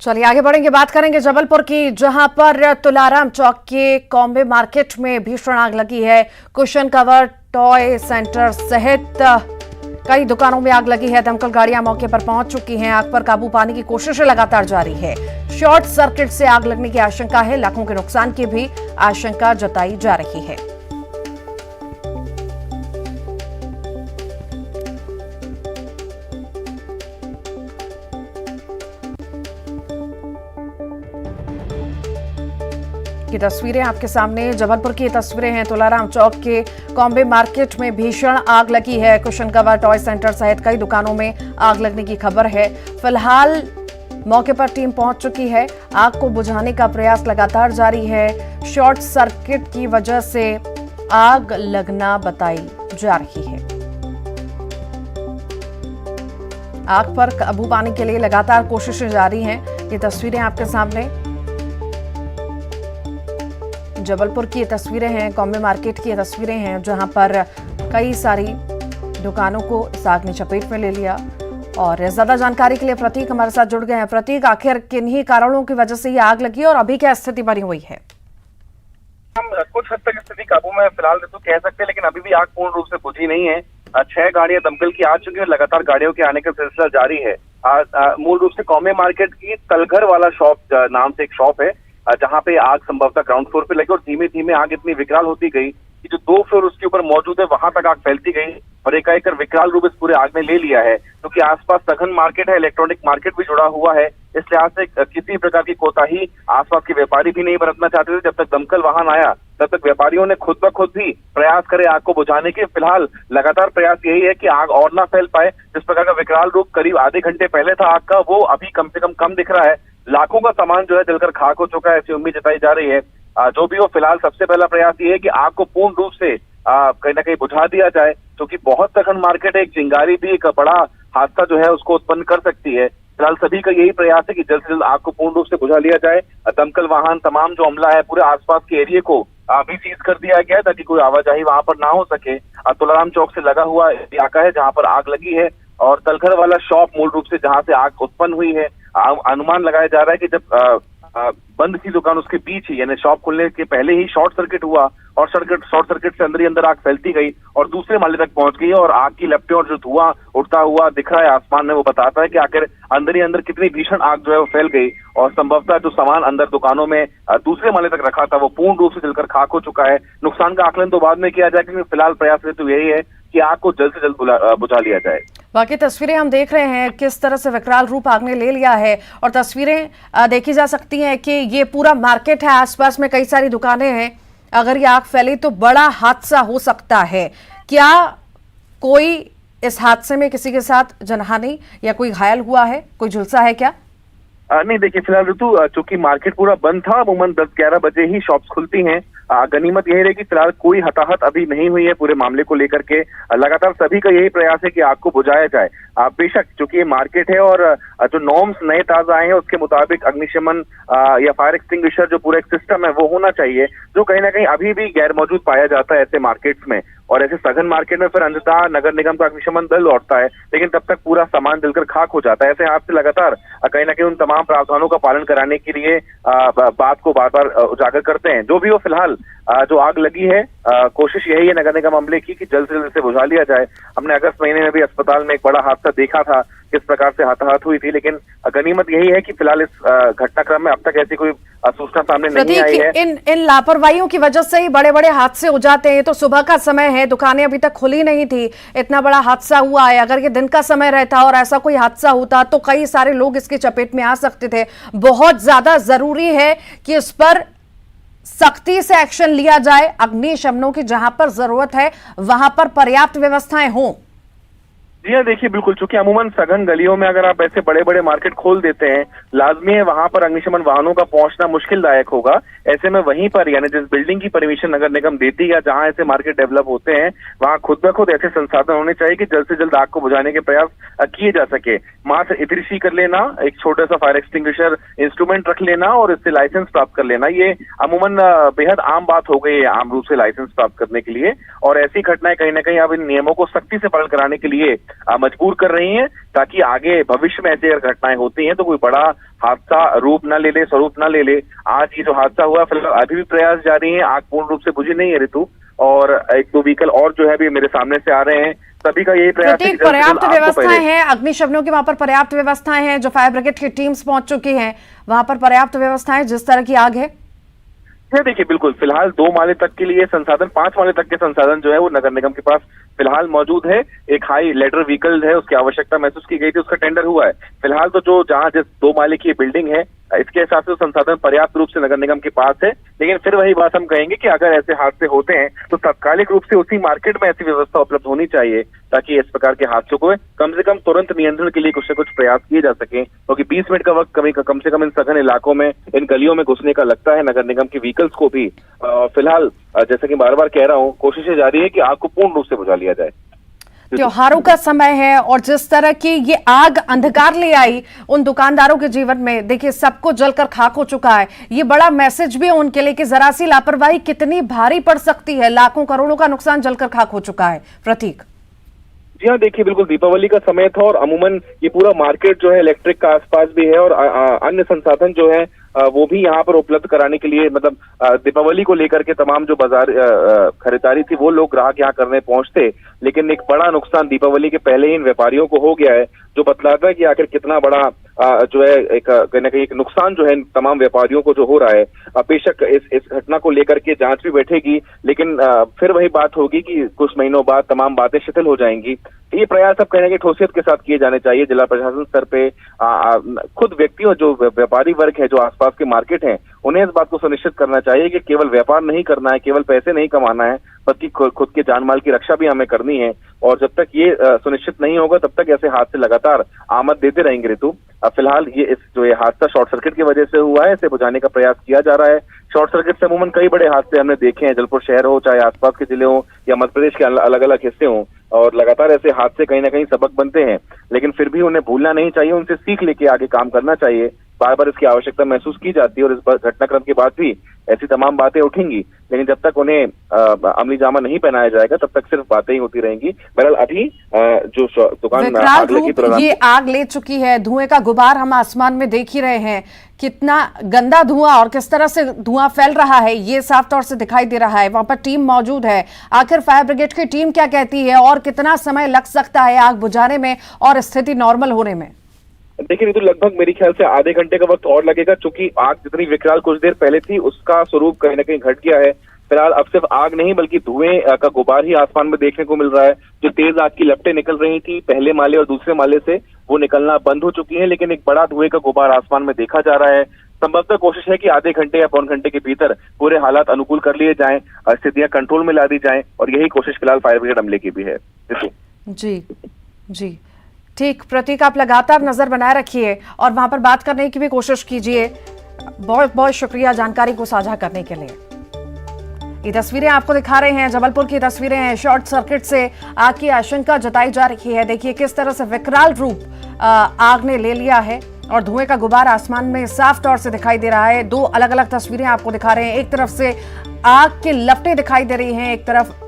चलिए आगे बढ़ेंगे, बात करेंगे जबलपुर की, जहां पर तुलाराम चौक के कॉम्बे मार्केट में भीषण आग लगी है। कुशन कवर टॉय सेंटर सहित कई दुकानों में आग लगी है। दमकल गाड़ियां मौके पर पहुंच चुकी हैं। आग पर काबू पाने की कोशिशें लगातार जारी है। शॉर्ट सर्किट से आग लगने की आशंका है। लाखों के नुकसान की भी आशंका जताई जा रही है। की तस्वीरें आपके सामने, जबलपुर की तस्वीरें हैं। तुलाराम चौक के कॉम्बे मार्केट में भीषण आग लगी है। कुशन कवर टॉय सेंटर सहित कई दुकानों में आग लगने की खबर है। फिलहाल मौके पर टीम पहुंच चुकी है। आग को बुझाने का प्रयास लगातार जारी है। शॉर्ट सर्किट की वजह से आग लगना बताई जा रही है। आग पर काबू पाने के लिए लगातार कोशिशें जारी हैं। ये तस्वीरें आपके सामने जबलपुर की तस्वीरें हैं, कॉम्बे मार्केट की तस्वीरें हैं, जहां पर कई सारी दुकानों को इस आग ने चपेट में ले लिया। और ज्यादा जानकारी के लिए प्रतीक हमारे साथ जुड़ गए हैं। प्रतीक, आखिर किन्हीं कारणों की वजह से ये आग लगी और अभी क्या स्थिति बनी हुई है? हम कुछ हद तक स्थिति काबू में फिलहाल तो कह सकते हैं, लेकिन अभी भी आग पूर्ण रूप से बुझी नहीं है। 6 गाड़ियां दमकल की आ चुकी है। लगातार गाड़ियों के आने का सिलसिला जारी है। मूल रूप से कॉम्बे मार्केट की तलघर वाला शॉप नाम से एक शॉप है, जहां पे आग संभवतः ग्राउंड फ्लोर पे लगी और धीमे धीमे आग इतनी विकराल होती गई कि जो 2 फ्लोर उसके ऊपर मौजूद है वहां तक आग फैलती गई और एकाएक विकराल रूप इस पूरे आग ने ले लिया है। क्योंकि आसपास सघन मार्केट है, इलेक्ट्रॉनिक मार्केट भी जुड़ा हुआ है। इस लिहाज से किसी प्रकार की कोताही आसपास के व्यापारी भी नहीं बरतना चाहते थे। जब तक दमकल वाहन आया तब तक व्यापारियों ने खुद ब खुद भी प्रयास करे आग को बुझाने के। फिलहाल लगातार प्रयास यही है कि आग और ना फैल पाए। जिस प्रकार का विकराल रूप करीब आधे घंटे पहले था आग का, वो अभी कम से कम दिख रहा है। लाखों का सामान जो है जलकर खाक हो चुका है, ऐसी उम्मीद जताई जा रही है। जो भी हो, फिलहाल सबसे पहला प्रयास ये है कि आग को पूर्ण रूप से कहीं ना कहीं बुझा दिया जाए, क्योंकि बहुत सघन मार्केट है। एक चिंगारी भी एक बड़ा हादसा जो है उसको उत्पन्न कर सकती है। फिलहाल सभी का यही प्रयास है कि जल्द से जल्द आग को पूर्ण रूप से बुझा लिया जाए। दमकल वाहन, तमाम जो अमला है, पूरे आसपास के एरिया को भी सीज कर दिया गया है ताकि कोई आवाजाही वहां पर ना हो सके। तुलाराम चौक से लगा हुआ इलाका है जहां पर आग लगी है और तलघर वाला शॉप मूल रूप से जहां से आग उत्पन्न हुई है। अनुमान लगाया जा रहा है कि जब बंद की दुकान उसके बीच ही, यानी शॉप खुलने के पहले ही शॉर्ट सर्किट हुआ और शॉर्ट सर्किट से अंदर ही अंदर आग फैलती गई और दूसरे माले तक पहुंच गई और आग की लपटें और जो धुआं उड़ता हुआ दिख रहा है आसमान में, वो बताता है कि आखिर अंदर ही अंदर कितनी भीषण आग जो है वो फैल गई। और संभवतः जो सामान अंदर दुकानों में दूसरे माले तक रखा था वो पूर्ण रूप से जलकर खाक हो चुका है। नुकसान का आकलन तो बाद में किया जाए, क्योंकि फिलहाल प्रयास तो यही है कि आग को जल्द से जल्द बुझा लिया जाए। बाकी तस्वीरें हम देख रहे हैं किस तरह से विकराल रूप आग ने ले लिया है और तस्वीरें देखी जा सकती हैं कि ये पूरा मार्केट है, आसपास में कई सारी दुकानें हैं। अगर ये आग फैली तो बड़ा हादसा हो सकता है। क्या कोई इस हादसे में किसी के साथ जनहानि या कोई घायल हुआ है, कोई झुलसा है क्या? नहीं, देखिए फिलहाल ऋतु, चूंकि मार्केट पूरा बंद था, अमूमन 10-11 बजे ही शॉप्स खुलती हैं। गनीमत यही रही कि फिलहाल कोई हताहत अभी नहीं हुई है पूरे मामले को लेकर के। लगातार सभी का यही प्रयास है कि आग को बुझाया जाए। बेशक चूंकि ये मार्केट है और जो नॉर्म्स नए ताजा आए हैं उसके मुताबिक अग्निशमन या फायर एक्सटिंग्विशर जो पूरा एक सिस्टम है वो होना चाहिए, जो कहीं ना कहीं अभी भी गैर मौजूद पाया जाता है ऐसे मार्केट्स में। और ऐसे सघन मार्केट में फिर अंततः नगर निगम का अग्निशमन दल लौटता है, लेकिन तब तक पूरा सामान जलकर खाक हो जाता है। ऐसे हाथ से लगातार कहीं ना कहीं उन तमाम प्रावधानों का पालन कराने के लिए बात को बार बार उजागर करते हैं। जो भी हो, फिलहाल जो आग लगी है, कोशिश यही है नगर निगम अमले की कि जल्द से जल्द इसे बुझा लिया जाए। हमने अगस्त महीने में भी अस्पताल में एक बड़ा हादसा देखा था, किस प्रकार से हताहत हुई थी, लेकिन गनीमत यही है कि फिलहाल इस घटनाक्रम में अब तक ऐसी कोई सूचना सामने नहीं आई है। इन लापरवाहियों की वजह से ही बड़े बड़े हादसे हो जाते हैं। तो सुबह का समय है, दुकानें अभी तक खुली नहीं थी, इतना बड़ा हादसा हुआ है। अगर ये दिन का समय रहता और ऐसा कोई हादसा होता तो कई सारे लोग इसके चपेट में आ सकते थे। बहुत ज्यादा जरूरी है कि इस पर सख्ती से एक्शन लिया जाए। अग्निशमनों की जहां पर जरूरत है वहां पर पर्याप्त व्यवस्थाएं हों। जी हाँ, देखिए बिल्कुल, चूंकि अमूमन सघन गलियों में अगर आप ऐसे बड़े बड़े मार्केट खोल देते हैं, लाजमी है वहां पर अग्निशमन वाहनों का पहुंचना मुश्किलदायक होगा। ऐसे में वहीं पर, यानी जिस बिल्डिंग की परमिशन नगर निगम देती है या जहां ऐसे मार्केट डेवलप होते हैं, वहां खुद ब खुद ऐसे संसाधन होने चाहिए कि जल्द से जल्द आग को बुझाने के प्रयास किए जा सके। मात्र इतनी कर लेना, एक छोटा सा फायर एक्सटिंग्विशर इंस्ट्रूमेंट रख लेना और इससे लाइसेंस प्राप्त कर लेना, ये अमूमन बेहद आम बात हो गई है आम रूप से लाइसेंस प्राप्त करने के लिए। और ऐसी घटनाएं कहीं ना कहीं अब इन नियमों को सख्ती से पालन कराने के लिए मजबूर कर रही हैं, ताकि आगे भविष्य में ऐसी अगर घटनाएं होती हैं तो कोई बड़ा हादसा रूप न ले ले, स्वरूप न ले ले। आज ये जो हादसा हुआ, फिलहाल अभी भी प्रयास जारी है, आग पूर्ण रूप से बुझी नहीं है ऋतु, और एक दो व्हीकल और जो है अभी मेरे सामने से आ रहे हैं। सभी का यही प्रयास है कि पर्याप्त व्यवस्थाएं हैं, अग्निशमनों की वहां पर पर्याप्त व्यवस्थाएं हैं, जो फायर ब्रिगेड की टीम्स पहुंच चुकी हैं वहां पर पर्याप्त व्यवस्थाएं, जिस तरह की आग है। देखिए बिल्कुल, फिलहाल 2 माले तक के लिए संसाधन, 5 माले तक के संसाधन जो है वो नगर निगम के पास फिलहाल मौजूद है। एक हाई लेडर व्हीकल है, उसकी आवश्यकता महसूस की गई थी, उसका टेंडर हुआ है। फिलहाल तो जो जहां जिस 2 माले की बिल्डिंग है, इसके हिसाब से संसाधन पर्याप्त रूप से नगर निगम के पास है। लेकिन फिर वही बात हम कहेंगे कि अगर ऐसे हादसे होते हैं तो तात्कालिक रूप से उसी मार्केट में ऐसी व्यवस्था उपलब्ध होनी चाहिए, ताकि इस प्रकार के हादसों को कम से कम तुरंत नियंत्रण के लिए कुछ न कुछ प्रयास किए जा सके। क्योंकि 20 मिनट का वक्त कम से कम इन सघन इलाकों में, इन गलियों में घुसने का लगता है नगर निगम की व्हीकल्स को भी। फिलहाल जैसा कि बार बार कह रहा हूँ, कोशिशें जारी है कि आग को पूर्ण रूप से बुझा लिया जाए। त्योहारों का समय है और जिस तरह की ये आग अंधकार ले आई उन दुकानदारों के जीवन में, देखिए सबको जलकर खाक हो चुका है। ये बड़ा मैसेज भी है उनके लिए कि जरा सी लापरवाही कितनी भारी पड़ सकती है। लाखों करोड़ों का नुकसान जलकर खाक हो चुका है। प्रतीक जी हाँ, देखिए बिल्कुल दीपावली का समय था और अमूमन ये पूरा मार्केट जो है इलेक्ट्रिक का आसपास भी है, और अन्य संसाधन जो है वो भी यहाँ पर उपलब्ध कराने के लिए, मतलब दीपावली को लेकर के तमाम जो बाजार खरीदारी थी वो लोग ग्राहक यहाँ करने पहुंचते। लेकिन एक बड़ा नुकसान दीपावली के पहले ही इन व्यापारियों को हो गया है, जो बतलाता है कि आखिर कितना बड़ा जो है एक कहीं ना कहीं एक नुकसान जो है तमाम व्यापारियों को जो हो रहा है। बेशक इस घटना को लेकर के जांच भी बैठेगी, लेकिन फिर वही बात होगी कि कुछ महीनों बाद तमाम बातें शिथिल हो जाएंगी। ये प्रयास अब कहने की ठोसियत के साथ किए जाने चाहिए। जिला प्रशासन स्तर पे खुद व्यक्तियों, जो व्यापारी वर्ग है, जो आसपास के मार्केट हैं, उन्हें इस बात को सुनिश्चित करना चाहिए कि केवल व्यापार नहीं करना है, केवल पैसे नहीं कमाना है, बल्कि खुद के जान माल की रक्षा भी हमें करनी है। और जब तक ये सुनिश्चित नहीं होगा तब तक ऐसे हादसे लगातार आमद देते रहेंगे ऋतु। अब फिलहाल ये हादसा शॉर्ट सर्किट की वजह से हुआ है, इसे बुझाने का प्रयास किया जा रहा है। शॉर्ट सर्किट से अमूमन कई बड़े हादसे हमने देखे हैं, जलपुर शहर हो, चाहे आसपास के जिले हो या मध्य प्रदेश के अलग अलग हिस्से हों, और लगातार ऐसे हादसे कहीं ना कहीं सबक बनते हैं। लेकिन फिर भी उन्हें भूलना नहीं चाहिए, उनसे सीख लेके आगे काम करना चाहिए। बार बार इसकी आवश्यकता महसूस की जाती है और इस घटनाक्रम के बाद भी ऐसी तमाम बातें उठेंगी, लेकिन जब तक उन्हें अमली जामा नहीं पहनाया जाएगा तब तक सिर्फ बातें ही होती रहेंगी। बहरहाल अभी जो दुकान ये आग ले चुकी है, धुएं का गुबार हम आसमान में देख ही रहे हैं। कितना गंदा धुआं और किस तरह से धुआं फैल रहा है ये साफ तौर से दिखाई दे रहा है। वहां पर टीम मौजूद है, आखिर फायर ब्रिगेड की टीम क्या कहती है और कितना समय लग सकता है आग बुझाने में और स्थिति नॉर्मल होने में? देखिए तो लगभग मेरे ख्याल से आधे घंटे का वक्त और लगेगा, क्योंकि आग जितनी विकराल कुछ देर पहले थी उसका स्वरूप कहीं ना कहीं घट गया है। फिलहाल अब सिर्फ आग नहीं बल्कि धुएं का गुबार ही आसमान में देखने को मिल रहा है। जो तेज आग की लपटें निकल रही थी पहले माले और दूसरे माले से, वो निकलना बंद हो चुकी है, लेकिन एक बड़ा धुएं का गुबार आसमान में देखा जा रहा है। संभवतः कोशिश है कि आधे घंटे या पौन घंटे के भीतर पूरे हालात अनुकूल कर लिए जाएं, स्थितियां कंट्रोल में ला दी जाएं, और यही कोशिश फिलहाल फायर ब्रिगेड अमले की भी है। जी जी ठीक, प्रतीक आप लगातार नजर बनाए रखिए और वहां पर बात करने की भी कोशिश कीजिए। बहुत बहुत शुक्रिया जानकारी को साझा करने के लिए। ये तस्वीरें आपको दिखा रहे हैं, जबलपुर की तस्वीरें हैं। शॉर्ट सर्किट से आग की आशंका जताई जा रही है। देखिए किस तरह से विकराल रूप आग ने ले लिया है और धुएं का गुबार आसमान में साफ तौर से दिखाई दे रहा है। दो अलग अलग तस्वीरें आपको दिखा रहे हैं, एक तरफ से आग की लपटें दिखाई दे रही हैं, एक तरफ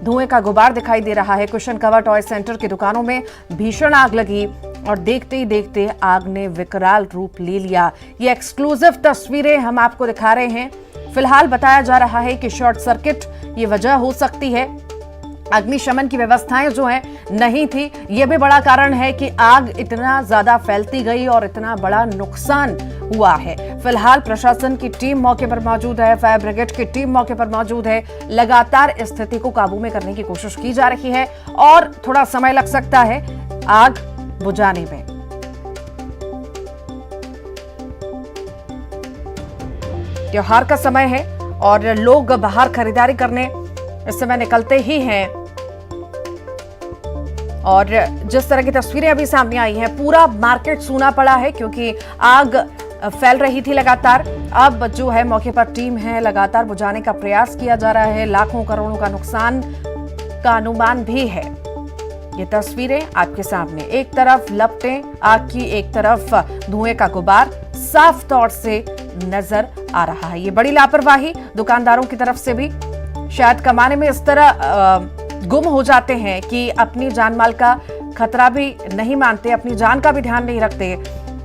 धुएं का गुबार दिखाई दे रहा है। कुशन कवर टॉय सेंटर की दुकानों में भीषण आग लगी और देखते ही देखते आग ने विकराल रूप ले लिया। ये एक्सक्लूसिव तस्वीरें हम आपको दिखा रहे हैं। फिलहाल बताया जा रहा है कि शॉर्ट सर्किट ये वजह हो सकती है। अग्निशमन की व्यवस्थाएं जो हैं नहीं थी, ये भी बड़ा कारण है कि आग इतना ज्यादा फैलती गई और इतना बड़ा नुकसान हुआ है। फिलहाल प्रशासन की टीम मौके पर मौजूद है, फायर ब्रिगेड की टीम मौके पर मौजूद है। लगातार स्थिति को काबू में करने की कोशिश की जा रही है और थोड़ा समय लग सकता है आग बुझाने में। त्योहार का समय है और लोग बाहर खरीदारी करने इस समय निकलते ही हैं और जिस तरह की तस्वीरें अभी सामने आई हैं, पूरा मार्केट सूना पड़ा है क्योंकि आग फैल रही थी लगातार। अब जो है मौके पर टीम है, लगातार बुझाने का प्रयास किया जा रहा है। लाखों करोड़ों का नुकसान का अनुमान भी है। ये तस्वीरें आपके सामने, एक तरफ लपटें आग की, एक तरफ धुएं का गुबार साफ तौर से नजर आ रहा है। ये बड़ी लापरवाही दुकानदारों की तरफ से भी, शायद कमाने में इस तरह गुम हो जाते हैं कि अपनी जान माल का खतरा भी नहीं मानते, अपनी जान का भी ध्यान नहीं रखते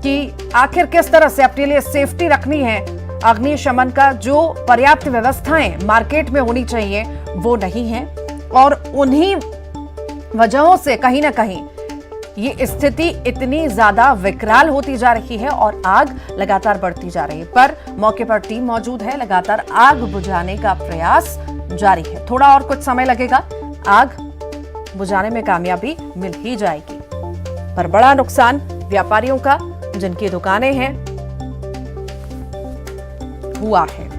कि आखिर किस तरह से अपने लिए सेफ्टी रखनी है। अग्निशमन का जो पर्याप्त व्यवस्थाएं मार्केट में होनी चाहिए वो नहीं है, और उन्हीं वजहों से कहीं ना कहीं ये स्थिति इतनी ज्यादा विकराल होती जा रही है और आग लगातार बढ़ती जा रही है। पर मौके पर टीम मौजूद है, लगातार आग बुझाने का प्रयास जारी है। थोड़ा और कुछ समय लगेगा, आग बुझाने में कामयाबी मिल ही जाएगी। पर बड़ा नुकसान व्यापारियों का, जिनकी दुकानें हैं, हुआ है।